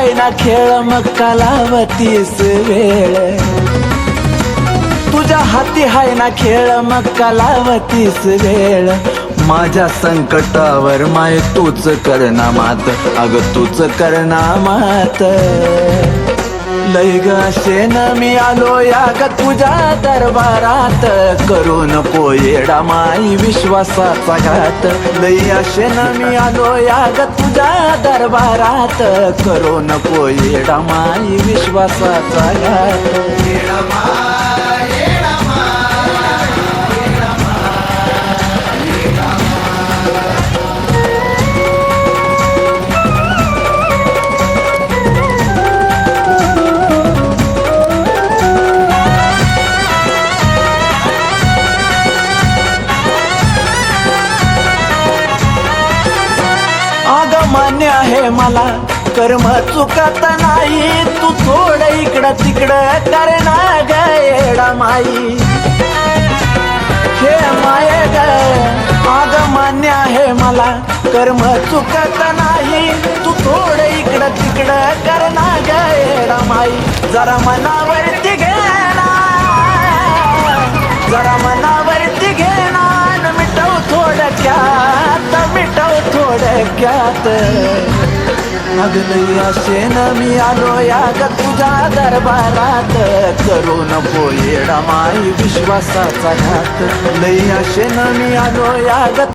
हाय ना खेळ मग कालावतीस वेळ तुझ्या हाती हाय ना खेळ मग कालावतीस वेळ माझ्या संकटावर माय तूच करना मात अग तूच करना मात लय ग शेन मी आलो या ग तुझ्या दरबारात करू नको येडा माई विश्वासाचा घात लय शेन मी आलो या ग तुझ्या दरबारात करू नको येडा माई विश्वासाचा घात येडा माई, येडा माई, येडा माई, येडा मान्य आहे मला कर्म चुकत नाही तू थोडं इकडं तिकडं करना ग येडा माई हे माये ग आग मान्य आहे मला कर्म चुकत नाही तू थोडं इकडं तिकडं करना ग येडा माई जरा मनावरती घेना जरा मनावरती घेना मिटव थोडक्यात मिटव थोडक्यात अगलई असेन मी आलो या ग तुझ्या दरबारात करू नको येडा माई विश्वासाचा घात लई असेन मी आलो या ग